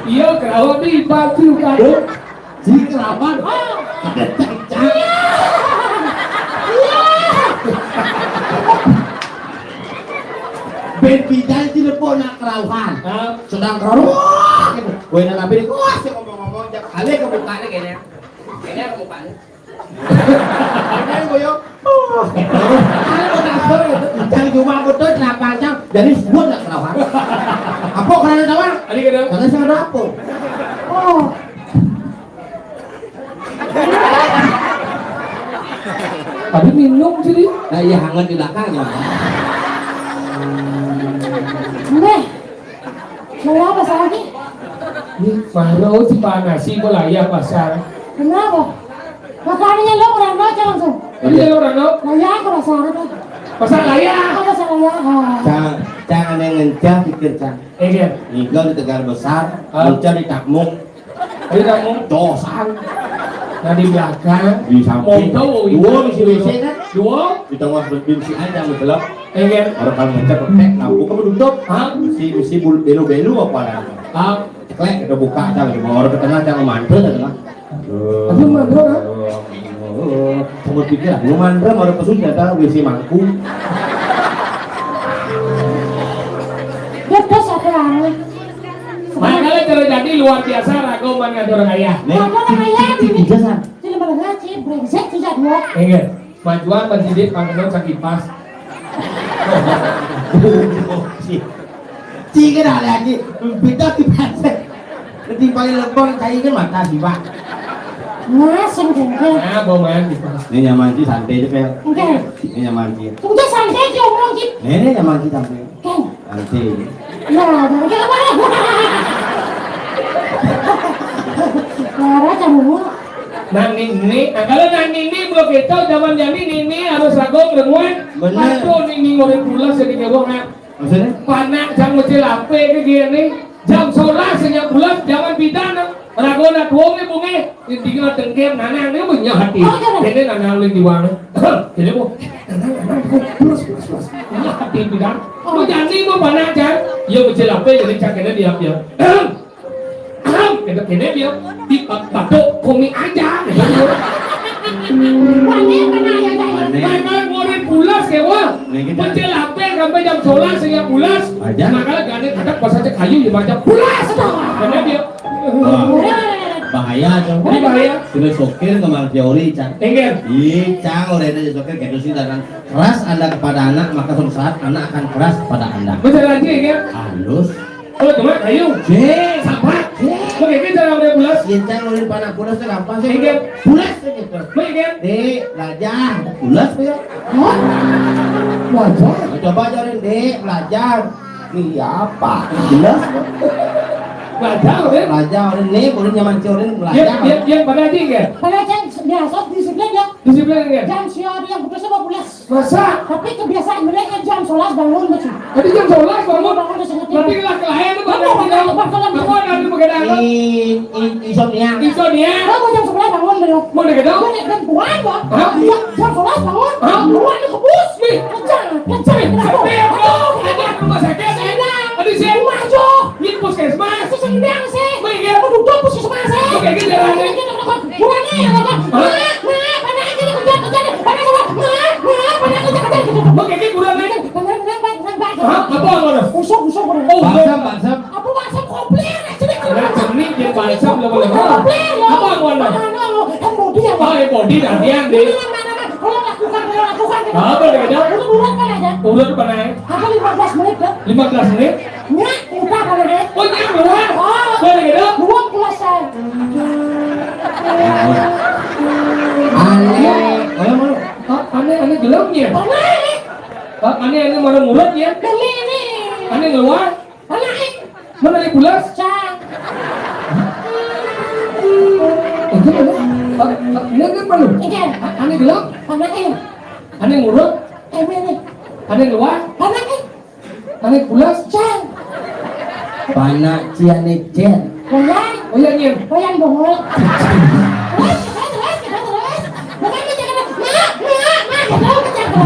Iya, kalau di baju kado, Si kerabat. Ada cacang. Ben bidang di depan nak kerauhan. Sedang kerawah. Gue nak nabi ni, wah si ngomong-ngomong, jak kali ke muka ni kayaknya. Kayaknya ke muka ni. Kayaknya gue yuk. Jangan cuma betul kenapa cang. Jadi sebut nak kerauhan. Apa kerana tawang? Ani kena. Karena saya ada apa? Oh. Ada minum sini. Nah iya hangat di belakangnya. Udah. Mau apa lagi? Ini baru si panasi belaya pasar. Kenapa? Makanannya lo orang baca langsung. Ini orang no. Laya aku rasa apa? Pasar laya. Apa salah? Jangan yang ngencah pikir cang. Iya. Tinggal di Tegal Besar, ngencah di Takmuk, Ini kamu dosan. nah di belakang. Di samping. Motor Dua misi WC kan? Dua. Di tengah bensin aja gelap. Iya. Orang kalau ngencah pakai lampu kamu tutup. Hah? Misi belu-belu apa lagi? Ah. Ceklek kita buka aja lagi. Mau orang ke tengah jangan mantel ke tengah. Aduh, mantel, ha? Kamu pikir, lu mandra mau ada pesun ternyata WC mangku. Bebas apa lagi? Makanya terjadi luar biasa ragoman ngatur orang ayah. Apa namanya? Ini jasan. Jadi malah ngaji, brengsek tidak dua. Iya. Majuan bersidit panggilan sakit pas. Cik kan ada lagi, beda kipas. Nanti paling lebong cai kan mata sih pak. Ngasem jengkel. Nah, bawa main di pas. Ini nyaman sih santai aja pel. Enggak. Ini nyaman sih. Udah santai aja omong gitu. Ini nyaman sih santai. Kan? Santai. Nah, udah apa? Lara kamu. Nang ini, kalau nang ini belum kita zaman jadi ini harus rago keremuan. Bener. Waktu ini ngorek pula sedikit bohongan. Maksudnya? Panak jam kecil apa ke gini? Jam 11 senyap bulan zaman bidana. Rago nak tuang ni bunga. Ini tinggal tengkem nanang ni punya hati. Ini nanang lagi diwang. Jadi bu, nanang plus. Hati bidana. Lu jangan mau panak jam. Yo kecil apa jadi cakapnya dia. Kita kena dia di batuk komi aja. Wangi mana ya tadi? Mana ngorek bulas kewa. Kecil apa sampai jam 11 senyap bulas. Aja. Makanya gane kadang pas aja kayu di macam bulas. Karena dia Bahaya dong. ini bahaya. Sudah sokir kemang teori cang. Enggak. Ih, cang oleh dia sokir kayak sih dan keras Anda kepada anak maka suatu saat anak akan keras kepada Anda. Macam lagi enggak. Halus. Oh teman kayu. Sabar. Bagaimana cara udah bulas? Iya cang oleh panah pulas itu gampang sih. Enggak. Pulas aja. Enggak. Dek, belajar. Pulas ya. Wajah. Coba ajarin dek, belajar. Ini apa? Jelas. Belajar deh. Belajar ini boleh nyaman orang belajar. Yang pada aja enggak? Pada jam biasa disiplin ya. Disiplin enggak? Jam siang yang betul sama bulas. Masa? Tapi kebiasaan mereka jam 11 bangun macam. Tadi jam 11 bangun. Bangun di sana. Nanti lah kelayan tuh pada tinggal. Aku nanti begadang. Insomnia. Insomnia. Kamu jam 11 bangun belum? Mau deh gedong? Dan buat apa? Hah? Jam 11 bangun. Hah? Buat di kebus. Nih. Kejar. Tapi aku ada rumah sakit. Ada sih. Maju. Ini puskesmas. Masih sendiri sih. Baik ya. Aku duduk puskesmas sih. Oke, kita jalan. Kurangnya ya kan? Mana aja nih kejar. Mana kejar. Oke, kita kurang nih. Hah? Apa mana? Usuk. Oh, Balsam. Aku masuk komplit. Nah, cernik dia balsam boleh. Apa mana? Bodi ya. Oh, body nantian deh. Kalau lakukan. Apa deh gedong? Udah kan aja. Udah depan aja. Aku 15 menit kan? 15 menit. Nyak, udah kan aja. Oh, ini keluar. Boleh gedong? Buang selesai. Aneh. Oh, mana? Aneh gelapnya. Aneh mana mulutnya? Ini. Aneh keluar. Aneh. Mana yang bulas? Cang. Ini kan malu. Ikan. Aneh gelap. Aneh. Aneh mulut. Ini. Aneh keluar. Aneh. Aneh bulas. Cang. Panak ciane cen. Goyang. Oh iya nih. Goyang bongol.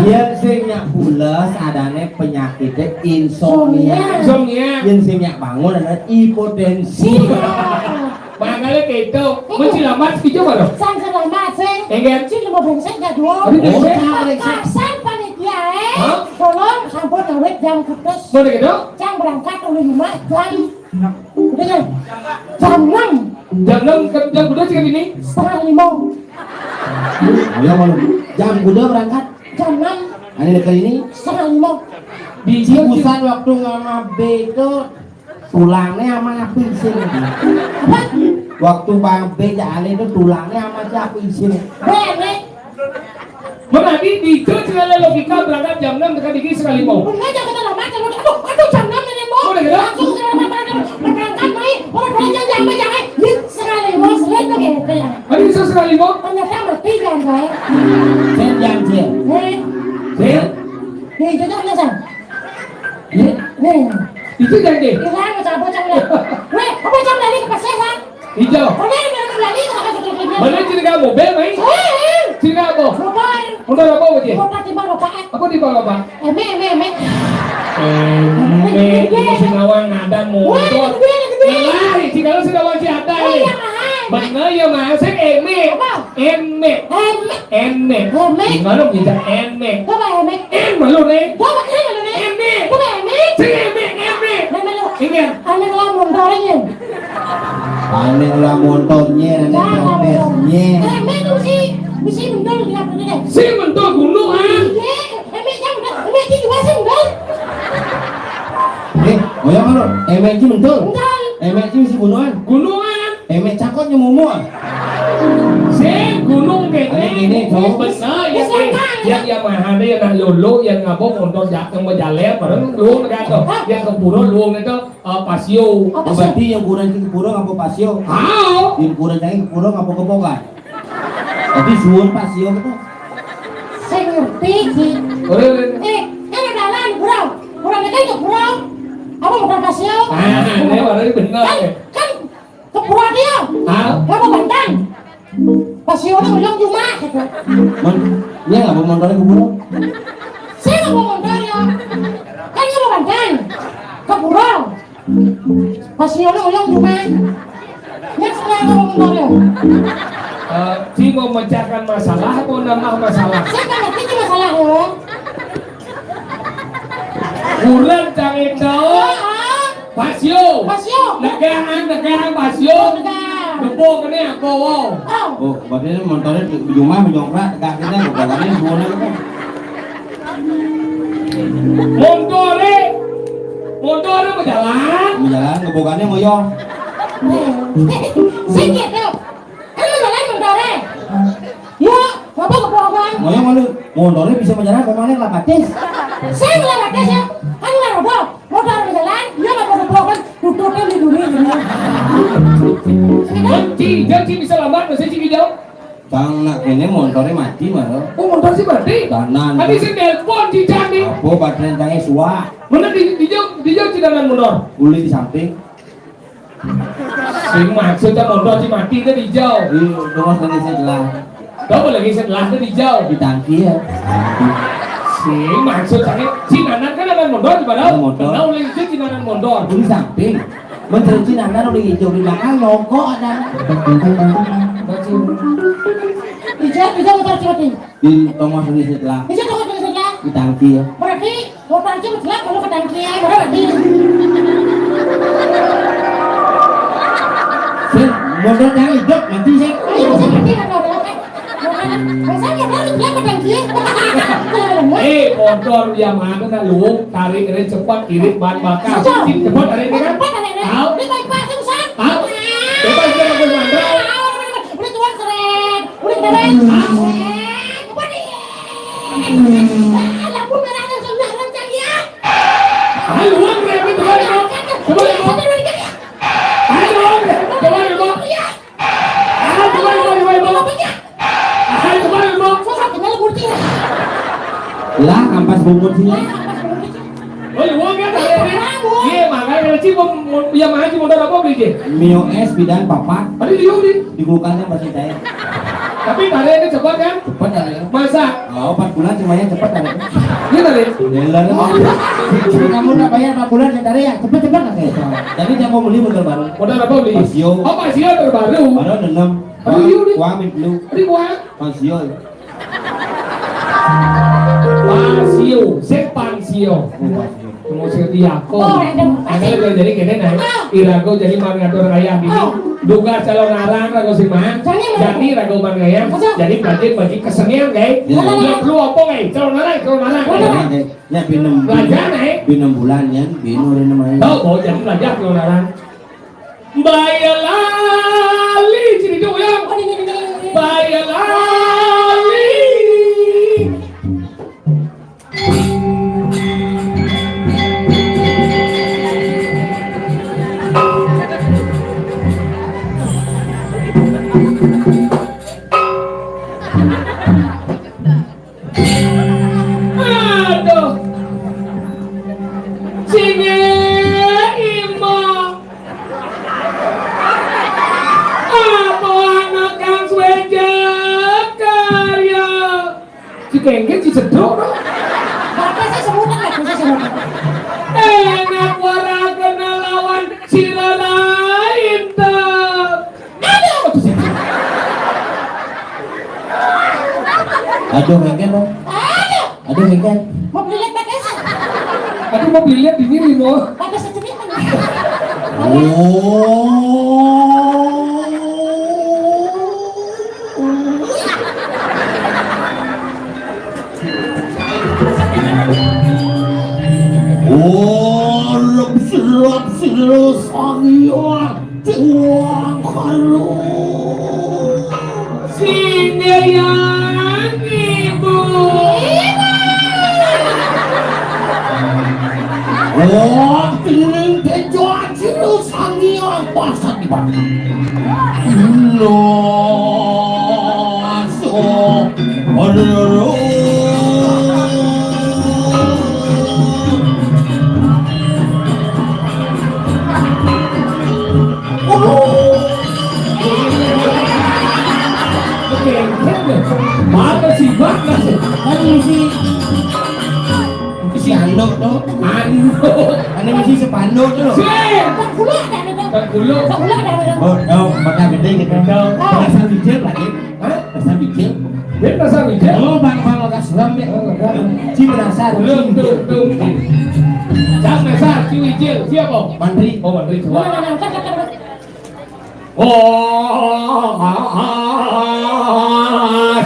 Yen sing nyak pules adane penyakitnya insomnia. Insomnia. Yen sing nyak bangun ada hipotensi. Barangkali kayak itu. Mesti lambat gitu mana? Sang selamat sih. Enggak. Cik mau brengsek gak dua? Tapi brengsek. Kasan panitia Hah? tolong sampun awet jam kutus. Boleh gitu? Cang berangkat oleh 5 jam. Udah kan? Jam 6. Jam udah sih ini. Setengah 5. Ayo mana? Jam kuda berangkat. Jam 6. Ani dekat ini. Setengah 5. Di Cipusan waktu ngama B itu tulangnya sama api sini. Apa? Waktu bang B jalan itu tulangnya sama api sini. Bene. Mana di segala logika berangkat jam 6 dekat dikit sekali mau. Enggak jangan kita lama jangan. Aduh jam 6 nenek mau. Boleh gitu? Langsung berangkat baik. Orang jangan. Setengah 5 selesai gitu ya. Ada bisa sekali mau? Ternyata mati kan saya. Sen jam sen. Saya. Nih itu kan Sang. Nih. Nih. Itu jadi. Ilang macam apa jam ni? Weh, apa jam lari ke pasar kan? Hijau. Oh ni lari ke pasar tu. Mana cerita mobil mai? Cerita apa? Mobil. Motor apa aja? Motor tiba bapak. Apa di bawah apa? Eme. Ini Singawang ada motor. Lari, Singawang Singawang si ada Oh ni. ya mahal. Mana ya mahal? Saya eme. Apa? Eme. Eme. Gimana bisa eme? Apa eme? Malu ni. Apa kena malu ni? Eme. Apa eme? Saya eme. Dah malu. Ingat. Anak lah motornya. Panen lah motornya, panen motornya. Eme tu si. Mesti mendol dia apa ni? Si mentok gunung ah. Eme jam dah. Eme ti juga sih mendol. Oh ya mana? MG betul. Mendol. MG si gunungan. Gunungan. MG cakotnya mumuan. Si gunung kene. Ini, so. Benar yang Yamaha dia yang lolo yang ngabok untuk yang berjalan bareng luang negara tu. Yang kepuro luang itu pasio. Berarti yang kurang ke kurang apa pasio? How? Yang kurang ke kurang apa kepokan? Tapi suun pasio itu. Saya ngerti sih. Kan ada jalan kurang. Kurang dekat ke kurang. Apa bukan pasio? Ini baru benar. Kan ke kurang dia. Kamu Banten. Pasio ni ulang cuma. Dia nggak mau motornya ke kurang. Saya nggak mau motor ya. Kan dia mau Banten. Ke kurang. Pasio ni ulang cuma. Dia sekarang mau motor ya. Si mau memecahkan masalah atau nambah masalah? Saya kan ngerti cuma masalah ya. Bulan cang itu. Pasio. Pasio. Negara pasio. Gepok ni aku wow. Oh, berarti motornya di rumah menyongkrak, gak kita bukannya suunnya kan? Motornya berjalan. Berjalan, kebukannya ngoyong. Sikit tu. Kan lu jalan motornya. Ya, apa kebohongan? Ngoyong mana? Motornya bisa berjalan, kemana lah batis? Saya nggak batas ya. Kan nggak ada. Motor berjalan, dia nggak kebohongan. Tutupnya di dunia. hijau sih bisa lambat masih si hijau. Bang nak kene motornya mati mah. Oh motor sih mati. Danan. Tadi si telepon si Candi. Apa baterai tangnya suah. Mana di hijau si danan motor. Uli di samping. Sing maksudnya motor si mati itu hijau. Di rumah tadi sebelah. Kau lagi setelah itu hijau. Di tangki ya. Sing maksudnya si nanan kan nanan motor di mana? Motor. Nah oleh itu si nanan motor. Uli samping. Menteri Cina kan udah hijau di belakang logo ada. Hijau motor Cimati. Di rumah tadi sebelah. Hijau motor sebelah. Di tangki ya. Berarti motor Cimati sebelah kalau ke tangki ya, berarti. Sing motor yang hidup nanti sih. Ayo bisa ngerti kan kalau udah kan. Rasanya dari dia ke tangki ya. Motor Yamaha kan lu tarik dari cepat irit bahan bakar. Cepat tarik kan? Tahu? Ini baik-baik kan Ustaz. Tahu? Coba kita lakukan mandau. Udah tuan keren. Udah keren. Apa nih? Lampu merahnya sudah rancang ya. Ayo uang berapa itu kan? Coba ibu. Ayo uang. Coba ibu. Ayo coba ibu. Ayo coba ibu. Susah kenal kursi. Lah kampas bumut sih. Oh uang kan ada. Iya makanya sih Yamaha sih motor apa beli sih? Mio S bidan papat. Tadi dia di. Di kulkasnya masih saya. Tapi tarik cepat kan? Cepat ada. Masa? Oh 4 bulan semuanya cepat ada. Dia tarik. Dealer kamu nak bayar 4 bulan saya tarik ya cepat-cepat lah kayak. Jadi saya mau beli motor baru. Motor apa beli? Pasio. Oh Pasio terbaru. Baru 6. Oh, iya, udah. Wamit lu. Tadi gua. Pasio. Pasio, Sepansio. Mau seperti aku. Ada jadi kene naik. Irago jadi mangatur ayam ini. Duga calon arang rago siman. Jadi rago mangayam. Jadi bagi kesenian guys. Dia perlu apa guys? Calon arang. Ya binem. Belajar naik. Binem bulan ya. Binem namanya. Tahu mau jadi belajar calon arang. Bayalali sini tuh yang. Bayalali. Aduh, sini imo, apa anak yang sueja karya, si kengket si sedok, Bapak saya sebutan nggak bisa sebutan. enak wara kena lawan si lain tak, aduh, Aduh hengkel dong. Aduh hengkel. Mau beli lihat bagas? aku mau lihat di sini mau. Bagas sendiri kan? Silap sangiwan tuang kalu. Sini yang ibu. Oh, tiling kejuan silap sangiwan pasat di bawah. No, so, aduh. Mana sih banget sih? Kan si andok tuh. Andok. Ada misi sepanduk tuh. Sih. Tak gula ada ada. Tak gula. Tak gula ada. Oh, maka gede gitu. Rasa bijil lagi. Hah? Rasa bijil. Dia rasa bijak. Oh, bang agak seram ya. Si rasa Tuh. Jangan dasar si Wijil. Siapa? Mandri. Oh, Mandri coba.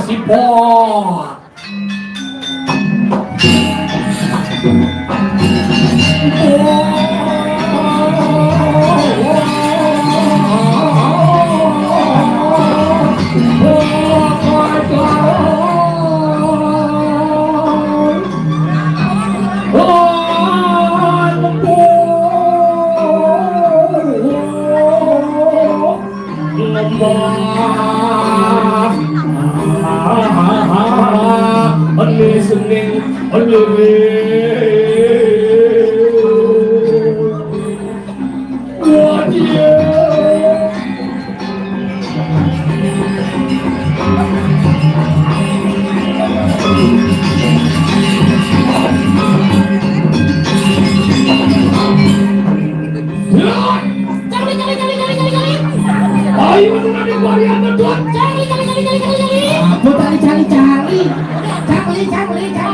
Si Po. Senin Oleh Wah dia ayo nanti varian betul Aku cari ikan beli ikan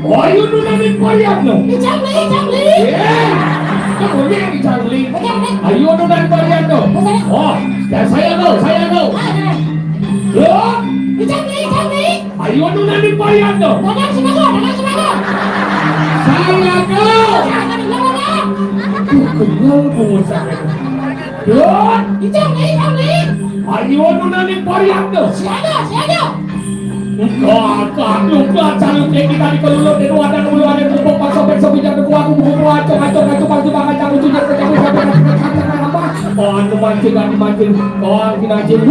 ayo nanti varian no kemudian ikan beli ayo nanti varian no oh saya no ayo nanti varian no saya no kenal pengusaha ayo nanti varian no Kakak, lupa cari kita di keluluk di luar dan ulu ada kumpul pak sopir jangan aku buku acok pagi makan campur juga kecampur apa? Oh, dimancing oh dimancing.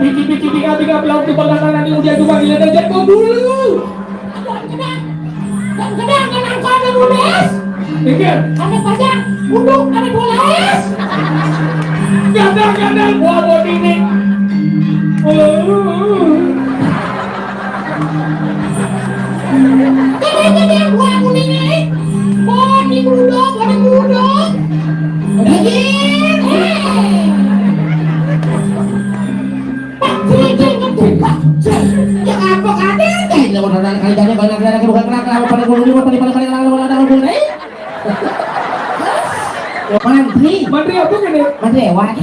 Bikin belau di bangkalan nanti udah cuma gila dan kau dulu. Kadang kau ada boles. Dengar. Ada pajak, uduk, ada boles. Kadang buah ini. Kadang buah ini. Oh, di budok, ada budok. Ya apa kadang deh, lo udah kali tanya banyak bukan kenapa pada gulu pada Mantri Mantri apa kan? Mantri lewat.